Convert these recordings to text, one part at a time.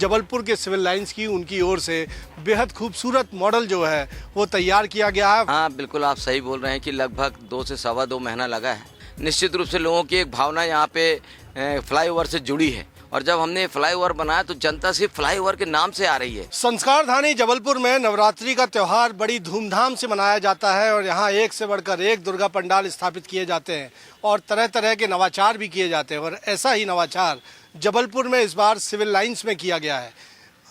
जबलपुर के civil lines की उनकी ओर से बेहद खूबसूरत मॉडल जो है वो तैयार किया गया है। हाँ बिल्कुल, आप सही बोल रहे हैं कि लगभग 2 से सवा 2 महीना लगा है। निश्चित रूप से लोगों की एक भावना यहाँ पे फ्लाईओवर से जुड़ी है और जब हमने फ्लाईओवर बनाया तो जनता सिर्फ फ्लाईओवर के नाम से आ रही है। संस्कारधानी जबलपुर में नवरात्रि का त्यौहार बड़ी धूमधाम से मनाया जाता है और यहाँ एक से बढ़कर एक दुर्गा पंडाल स्थापित किए जाते हैं और तरह तरह के नवाचार भी किए जाते हैं और ऐसा ही नवाचार जबलपुर में इस बार सिविल लाइंस में किया गया है।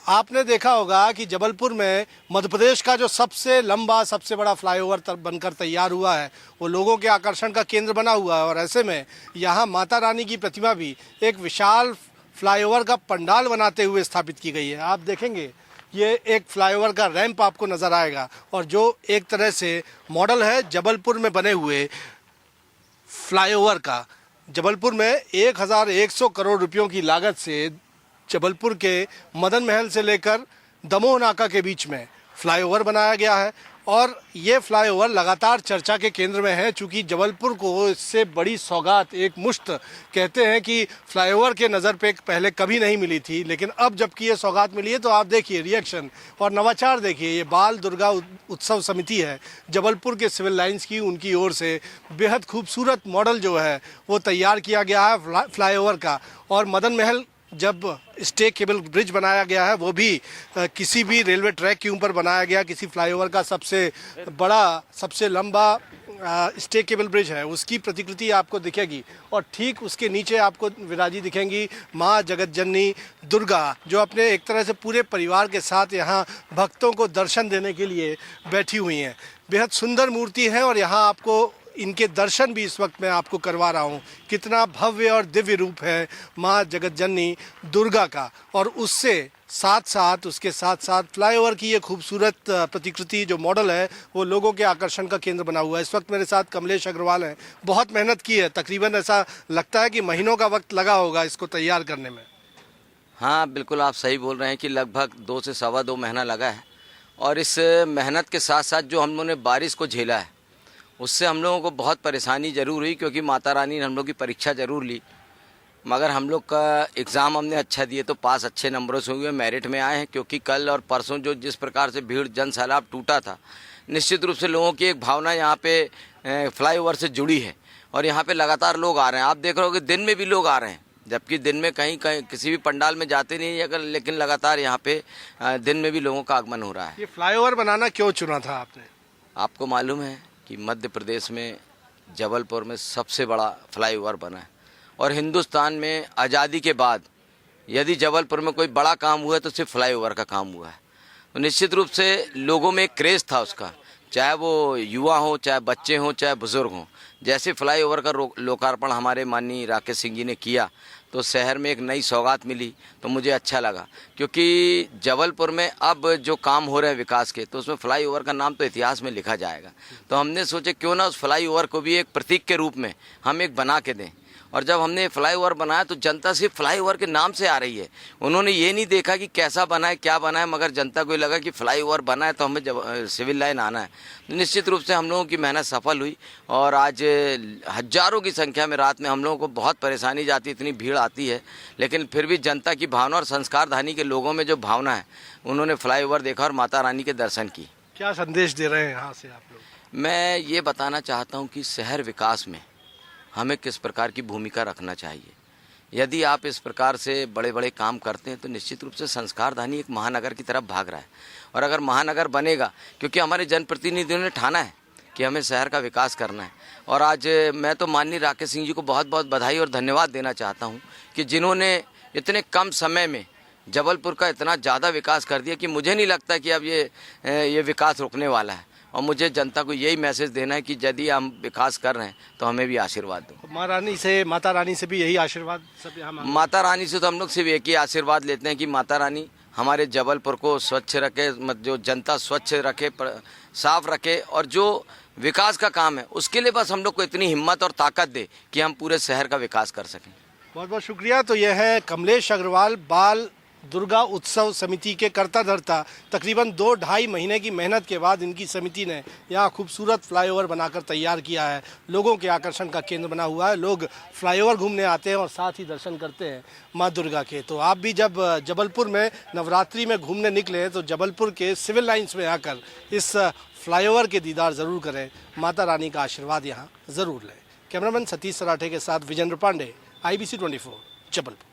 आपने देखा होगा कि जबलपुर में मध्य प्रदेश का जो सबसे लंबा सबसे बड़ा फ्लाईओवर बनकर तैयार हुआ है वो लोगों के आकर्षण का केंद्र बना हुआ है और ऐसे में यहाँ माता रानी की प्रतिमा भी एक विशाल फ्लाईओवर का पंडाल बनाते हुए स्थापित की गई है। आप देखेंगे ये एक फ्लाईओवर का रैंप आपको नज़र आएगा और जो एक तरह से मॉडल है जबलपुर में बने हुए फ्लाईओवर का। जबलपुर में 1100 करोड़ रुपयों की लागत से जबलपुर के मदन महल से लेकर दमोह नाका के बीच में फ्लाईओवर बनाया गया है और ये फ्लाईओवर लगातार चर्चा के केंद्र में है चूँकि जबलपुर को इससे बड़ी सौगात एक मुश्त कहते हैं कि फ्लाईओवर के नज़र पे पहले कभी नहीं मिली थी, लेकिन अब जबकि ये सौगात मिली है तो आप देखिए रिएक्शन और नवाचार देखिए। ये बाल दुर्गा उत्सव समिति है जबलपुर के सिविल लाइंस की उनकी ओर से बेहद खूबसूरत मॉडल जो है वो तैयार किया गया है फ्लाईओवर का। और मदन महल जब स्टे केबल ब्रिज बनाया गया है वो भी किसी भी रेलवे ट्रैक के ऊपर बनाया गया, किसी फ्लाईओवर का सबसे बड़ा सबसे लंबा स्टे केबल ब्रिज है उसकी प्रतिकृति आपको दिखेगी और ठीक उसके नीचे आपको विराजी दिखेंगी माँ जगत जननी दुर्गा जो अपने एक तरह से पूरे परिवार के साथ यहाँ भक्तों को दर्शन देने के लिए बैठी हुई हैं। बेहद सुंदर मूर्ति है और यहाँ आपको इनके दर्शन भी इस वक्त मैं आपको करवा रहा हूँ। कितना भव्य और दिव्य रूप है माँ जगत जननी दुर्गा का और उससे उसके साथ साथ फ्लाईओवर की ये खूबसूरत प्रतिकृति जो मॉडल है वो लोगों के आकर्षण का केंद्र बना हुआ है। इस वक्त मेरे साथ कमलेश अग्रवाल हैं। बहुत मेहनत की है, तकरीबन ऐसा लगता है कि महीनों का वक्त लगा होगा इसको तैयार करने में। हाँ बिल्कुल, आप सही बोल रहे हैं कि लगभग 2 से सवा 2 महीना लगा है और इस मेहनत के साथ साथ जो हम लोगों ने बारिश को झेला है उससे हम लोगों को बहुत परेशानी ज़रूर हुई क्योंकि माता रानी ने हम लोग की परीक्षा ज़रूर ली, मगर हम लोग का एग्ज़ाम हमने अच्छा दिए तो पास अच्छे नंबरों से हुए, मेरिट में आए हैं। क्योंकि कल और परसों जो जिस प्रकार से भीड़ जन सैलाब टूटा था, निश्चित रूप से लोगों की एक भावना यहाँ पे फ्लाईओवर से जुड़ी है और यहाँ पे लगातार लोग आ रहे हैं। आप देख रहे हो कि दिन में भी लोग आ रहे हैं, जबकि दिन में कहीं कहीं किसी भी पंडाल में जाते नहीं है, अगर लेकिन लगातार यहाँ पे दिन में भी लोगों का आगमन हो रहा है। ये फ्लाईओवर बनाना क्यों चुना था आपने? आपको मालूम है कि मध्य प्रदेश में जबलपुर में सबसे बड़ा फ्लाईओवर बना है और हिंदुस्तान में आज़ादी के बाद यदि जबलपुर में कोई बड़ा काम हुआ है तो सिर्फ फ्लाईओवर का काम हुआ है। तो निश्चित रूप से लोगों में एक क्रेज़ था उसका, चाहे वो युवा हो, चाहे बच्चे हों, चाहे बुज़ुर्ग हों। जैसे फ्लाईओवर का लोकार्पण हमारे माननीय राकेश सिंह जी ने किया तो शहर में एक नई सौगात मिली तो मुझे अच्छा लगा क्योंकि जबलपुर में अब जो काम हो रहे हैं विकास के तो उसमें फ्लाईओवर का नाम तो इतिहास में लिखा जाएगा। तो हमने सोचे क्यों ना उस फ्लाईओवर को भी एक प्रतीक के रूप में हम एक बना के दें और जब हमने फ्लाईओवर बनाया तो जनता सिर्फ फ्लाईओवर के नाम से आ रही है। उन्होंने ये नहीं देखा कि कैसा बना है क्या बना है, मगर जनता को ये लगा कि फ्लाईओवर बना है तो हमें जब सिविल लाइन आना है। तो निश्चित रूप से हम लोगों की मेहनत सफल हुई और आज हज़ारों की संख्या में रात में हम लोगों को बहुत परेशानी जाती, इतनी भीड़ आती है, लेकिन फिर भी जनता की भावना और संस्कारधानी के लोगों में जो भावना है उन्होंने फ्लाईओवर देखा और माता रानी के दर्शन की। क्या संदेश दे रहे हैं यहाँ से आप लोग? मैं ये बताना चाहता हूँ कि शहर विकास में हमें किस प्रकार की भूमिका रखना चाहिए। यदि आप इस प्रकार से बड़े बड़े काम करते हैं तो निश्चित रूप से संस्कारधानी एक महानगर की तरफ भाग रहा है और अगर महानगर बनेगा, क्योंकि हमारे जनप्रतिनिधियों ने ठाना है कि हमें शहर का विकास करना है। और आज मैं तो माननीय राकेश सिंह जी को बहुत बहुत बधाई और धन्यवाद देना चाहता हूँ कि जिन्होंने इतने कम समय में जबलपुर का इतना ज़्यादा विकास कर दिया कि मुझे नहीं लगता कि अब ये विकास रुकने वाला है। और मुझे जनता को यही मैसेज देना है कि यदि हम विकास कर रहे हैं तो हमें भी आशीर्वाद दो। माता रानी से भी यही आशीर्वाद सब यहाँ माता रानी से तो हम लोग सिर्फ एक ही आशीर्वाद लेते हैं कि माता रानी हमारे जबलपुर को स्वच्छ रखे, जो जनता स्वच्छ रखे, साफ रखे और जो विकास का काम है उसके लिए बस हम लोग को इतनी हिम्मत और ताकत दे कि हम पूरे शहर का विकास कर सकें। बहुत बहुत शुक्रिया। तो यह है कमलेश अग्रवाल, बाल दुर्गा उत्सव समिति के कर्ता धर्ता तकरीबन 2-2.5 महीने की मेहनत के बाद इनकी समिति ने यहाँ खूबसूरत फ्लाईओवर बनाकर तैयार किया है। लोगों के आकर्षण का केंद्र बना हुआ है। लोग फ्लाईओवर घूमने आते हैं और साथ ही दर्शन करते हैं माँ दुर्गा के। तो आप भी जब जबलपुर में नवरात्रि में घूमने निकले तो जबलपुर के सिविल लाइन्स में आकर इस फ्लाईओवर के दीदार ज़रूर करें, माता रानी का आशीर्वाद यहाँ ज़रूर लें। कैमरामैन सतीश सराठे के साथ विजेंद्र पांडे, IBC 24, जबलपुर।